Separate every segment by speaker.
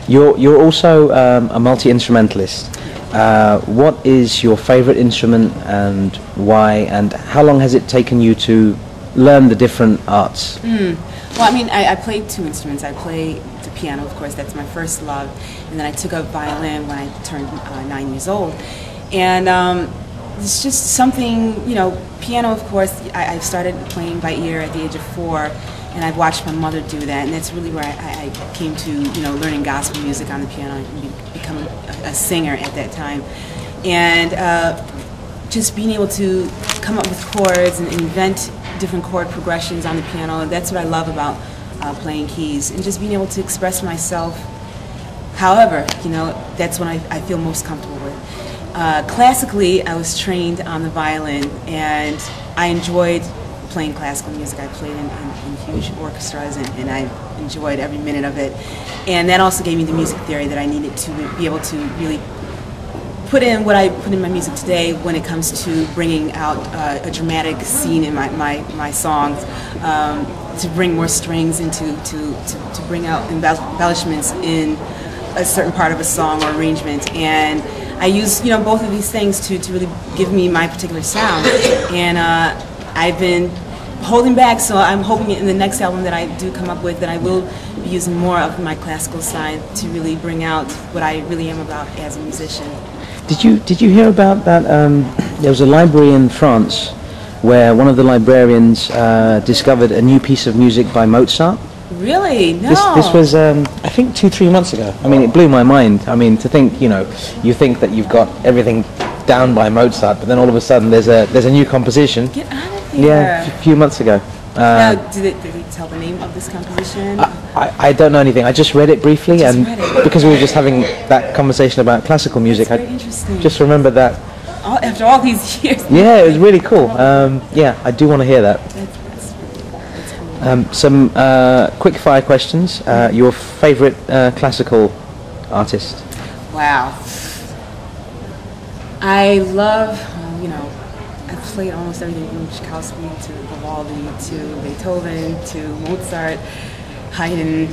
Speaker 1: You're also a multi-instrumentalist. What is your favorite instrument and why? And how long has it taken you to learn the different arts?
Speaker 2: Well, I mean, I play two instruments. I play the piano, of course, that's my first love. And then I took up violin when I turned 9 years old. And it's just something, you know, piano, of course, I started playing by ear at the age of 4. And I've watched my mother do that, and that's really where I came to, you know, learning gospel music on the piano and becoming a singer at that time. And just being able to come up with chords and invent different chord progressions on the piano, that's what I love about playing keys, and just being able to express myself. However, you know, that's when I feel most comfortable with. Classically, I was trained on the violin, and I enjoyed playing classical music. I played in huge orchestras, and I enjoyed every minute of it. And that also gave me the music theory that I needed to be able to really put in what I put in my music today when it comes to bringing out a dramatic scene in my songs, to bring more strings and to bring out embellishments in a certain part of a song or arrangement. And I use, you know, both of these things to really give me my particular sound. And I've been holding back, so I'm hoping in the next album that I do come up with that I will be using more of my classical side to really bring out what I really am about as a musician.
Speaker 1: Did you hear about that? There was a library in France where one of the librarians discovered a new piece of music by Mozart.
Speaker 2: Really? No.
Speaker 1: This was, I think, 2-3 months ago. I mean, it blew my mind. I mean, to think, you know, you think that you've got everything down by Mozart, but then all of a sudden there's a new composition.
Speaker 2: Get out of here.
Speaker 1: Yeah, a few months ago.
Speaker 2: Now, did they tell the name of this composition?
Speaker 1: I don't know anything. I just read it briefly, and because we were just having that conversation about classical music,
Speaker 2: That's very interesting.
Speaker 1: Just remembered that.
Speaker 2: After all these years.
Speaker 1: Yeah, it was really cool. Yeah, I do want to hear that.
Speaker 2: That's cool.
Speaker 1: Some quick fire questions. Your favorite classical artist?
Speaker 2: Wow. I love, you know, I've played almost everything from Tchaikovsky to Vivaldi to Beethoven to Mozart, Haydn.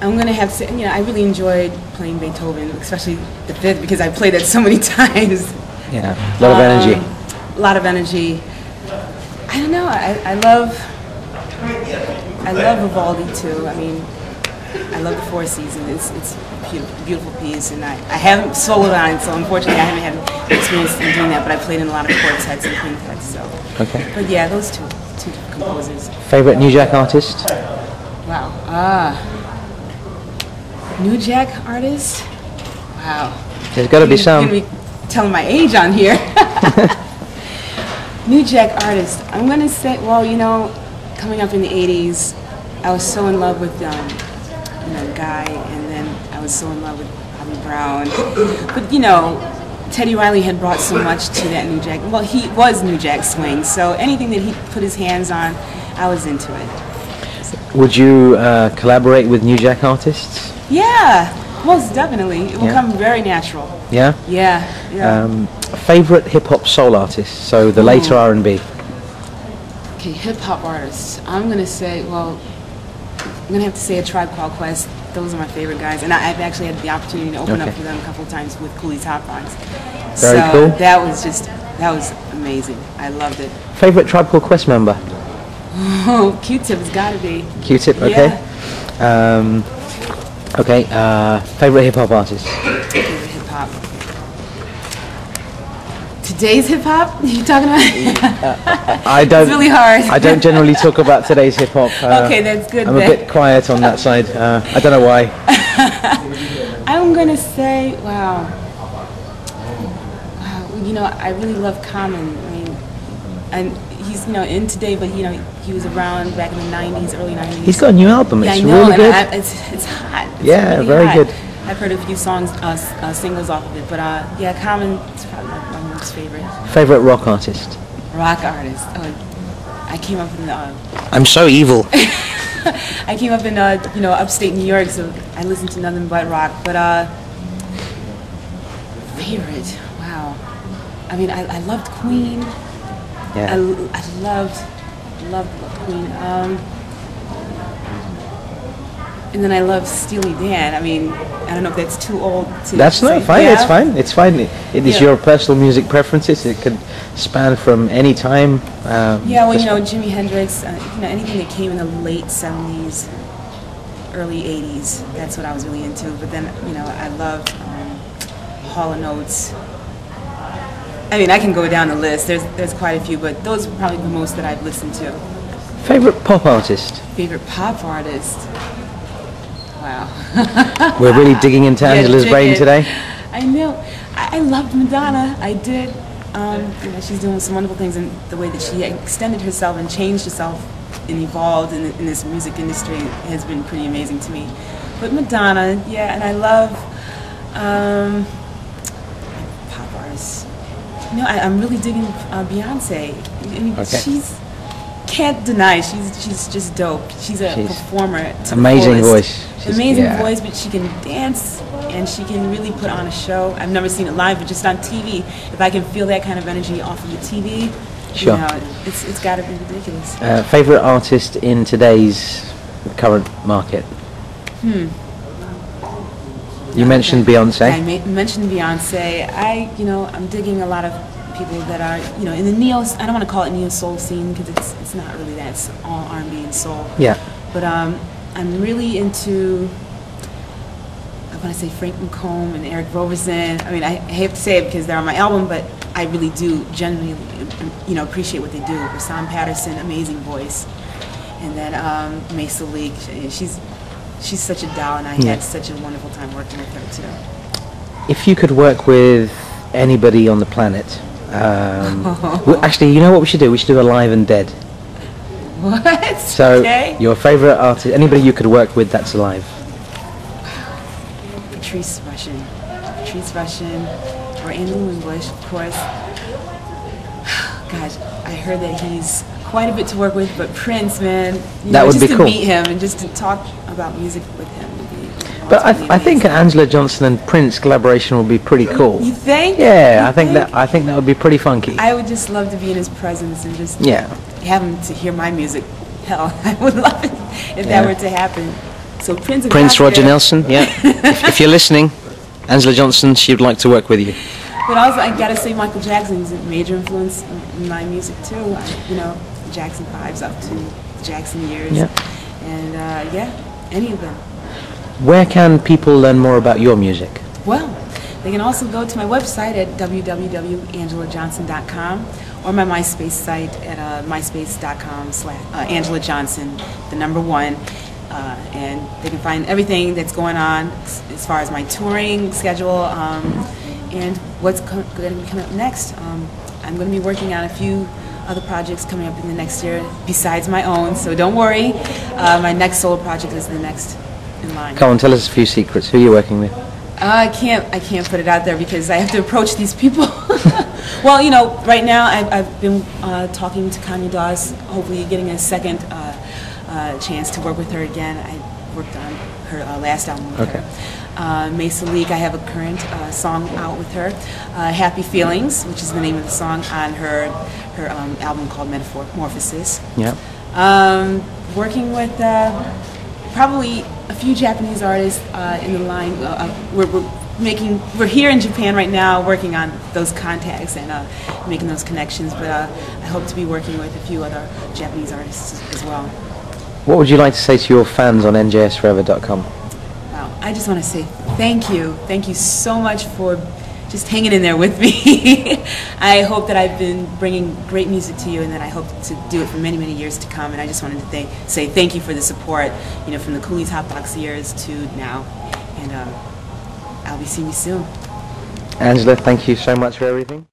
Speaker 2: I'm going to have to say, you know, I really enjoyed playing Beethoven, especially the Fifth, because I played it so many times.
Speaker 1: Yeah, a lot of energy.
Speaker 2: A lot of energy. I don't know, I love Vivaldi too. I mean, I love the Four Seasons. It's a beautiful piece, and I haven't soloed on it, so unfortunately I haven't had experience in doing that, but I played in a lot of quartets and quintets, so.
Speaker 1: Okay.
Speaker 2: But yeah, those two composers.
Speaker 1: Favorite New Jack artist?
Speaker 2: Wow. New Jack artist? Wow.
Speaker 1: There's got to be some.
Speaker 2: You're going to be telling my age on here. New Jack artist. I'm going to say, well, you know, coming up in the 80s, I was so in love with you know, Guy, and then I was so in love with Bobby Brown. But, you know, Teddy Riley had brought so much to that New Jack. Well, he was New Jack swing, so anything that he put his hands on, I was into it.
Speaker 1: Would you collaborate with New Jack artists?
Speaker 2: Yeah, most definitely. It will come very natural.
Speaker 1: Yeah?
Speaker 2: Yeah.
Speaker 1: Favorite hip-hop soul artist, so the later R&B?
Speaker 2: Okay, hip-hop artists. I'm going to say, well, I'm going to have to say A Tribe Called Quest. Those are my favorite guys, and I've actually had the opportunity to open up for them a couple of times with Cooley's Hot Box.
Speaker 1: Very cool.
Speaker 2: That was amazing. I loved it.
Speaker 1: Favorite Tribe Called Quest member?
Speaker 2: Oh, Q-Tip's got to be.
Speaker 1: Q-Tip, okay.
Speaker 2: Yeah.
Speaker 1: Okay, favorite hip-hop artist?
Speaker 2: Favorite hip-hop. Today's hip-hop? You talking about?
Speaker 1: I don't.
Speaker 2: It's really hard.
Speaker 1: I don't generally talk about today's hip-hop.
Speaker 2: Okay, that's good.
Speaker 1: I'm a bit quiet on that side. I don't know why.
Speaker 2: I'm gonna say, wow. You know, I really love Common. I mean, and he's, you know, in today, but you know, he was around back in the 90s, early 90s.
Speaker 1: He's got a new album.
Speaker 2: Yeah,
Speaker 1: It's
Speaker 2: I know,
Speaker 1: really good.
Speaker 2: It's hot. It's
Speaker 1: yeah,
Speaker 2: really
Speaker 1: very
Speaker 2: hot.
Speaker 1: good.
Speaker 2: I've heard a few songs, singles off of it, but yeah, Common is probably my most favorite.
Speaker 1: Favorite rock artist?
Speaker 2: Rock artist. Oh, I came up in
Speaker 1: I'm so evil.
Speaker 2: I came up in you know, upstate New York, so I listened to nothing but rock. But favorite, wow. I mean, I loved Queen.
Speaker 1: Yeah.
Speaker 2: I loved Queen. And then I love Steely Dan. I mean, I don't know if that's too old to
Speaker 1: That's
Speaker 2: say.
Speaker 1: not fine.
Speaker 2: Yeah.
Speaker 1: It's fine. It's fine. It is
Speaker 2: Yeah.
Speaker 1: your personal music preferences. It could span from any time.
Speaker 2: Yeah, well, you know, Jimi Hendrix, you know, anything that came in the late 70s, early 80s, that's what I was really into. But then, you know, I love Hall & Oates. I mean, I can go down the list. There's quite a few, but those are probably the most that I've listened to.
Speaker 1: Favorite pop artist?
Speaker 2: Favorite pop artist? Wow.
Speaker 1: We're really digging into
Speaker 2: Yeah,
Speaker 1: Angela's brain today.
Speaker 2: I know. I loved Madonna. I did. You know, she's doing some wonderful things in the way that she extended herself and changed herself and evolved in this music industry has been pretty amazing to me. But Madonna, yeah, and I love pop artists. You know, I'm really digging Beyonce. I mean, she's can't deny she's just dope. She's a performer. To
Speaker 1: amazing voice.
Speaker 2: Amazing voice, but she can dance and she can really put on a show. I've never seen it live, but just on TV. If I can feel that kind of energy off of the TV,
Speaker 1: sure.
Speaker 2: You know, it's got to be ridiculous.
Speaker 1: Favorite artist in today's current market? You mentioned Beyonce.
Speaker 2: I mentioned Beyonce. You know, I'm digging a lot of people that are, you know, in the neo. I don't want to call it neo soul scene because it's not really that. It's all R&B and soul.
Speaker 1: Yeah.
Speaker 2: But I'm really into. I want to say Frank McComb and Eric Roberson. I mean, I have to say it because they're on my album, but I really do genuinely, you know, appreciate what they do. Rashaan Patterson, amazing voice, and then Mesa Leak. She's such a doll, and I had such a wonderful time working with her too.
Speaker 1: If you could work with anybody on the planet, actually, you know what we should do? We should do Alive and Dead.
Speaker 2: What?
Speaker 1: So, your favorite artist, anybody you could work with that's alive?
Speaker 2: Patrice Rushen, or Andy English, of course. Gosh, I heard that he's quite a bit to work with, but Prince, man,
Speaker 1: that would be cool.
Speaker 2: Just to meet him and just to talk about music with him would be.
Speaker 1: But I think Angela Johnson and Prince collaboration would be pretty cool.
Speaker 2: You think?
Speaker 1: Yeah, I think that would be pretty funky.
Speaker 2: I would just love to be in his presence and just have him to hear my music. Hell, I would love it if that were to happen. So Prince
Speaker 1: Roger Nelson, if you're listening, Angela Johnson, she would like to work with you.
Speaker 2: But also, I gotta say, Michael Jackson's a major influence in my music too. You know, Jackson 5s up to the Jackson years, and any of them.
Speaker 1: Where can people learn more about your music?
Speaker 2: Well, they can also go to my website at www.angelajohnson.com or my MySpace site at myspace.com/Angela Johnson, the number 1. And they can find everything that's going on as far as my touring schedule and what's going to be coming up next. I'm going to be working on a few other projects coming up in the next year besides my own, so don't worry. My next solo project is the next in line.
Speaker 1: Come on, tell us a few secrets. Who are you working with?
Speaker 2: I can't put it out there because I have to approach these people. Well, you know, right now I've been talking to Kanye Dawes, hopefully getting a second chance to work with her again. I worked on her last album with her. Mesa Leak, I have a current song out with her. Happy Feelings, which is the name of the song on her album called Metamorphosis. Yeah. Working with probably a few Japanese artists in the line. We're here in Japan right now working on those contacts and making those connections, but I hope to be working with a few other Japanese artists as well.
Speaker 1: What would you like to say to your fans on njsforever.com?
Speaker 2: Wow, I just want to say thank you. Thank you so much for just hanging in there with me. I hope that I've been bringing great music to you and that I hope to do it for many, many years to come. And I just wanted to say thank you for the support, you know, from the Cooley's Hotbox years to now. And I'll be seeing you soon.
Speaker 1: Angela, thank you so much for everything.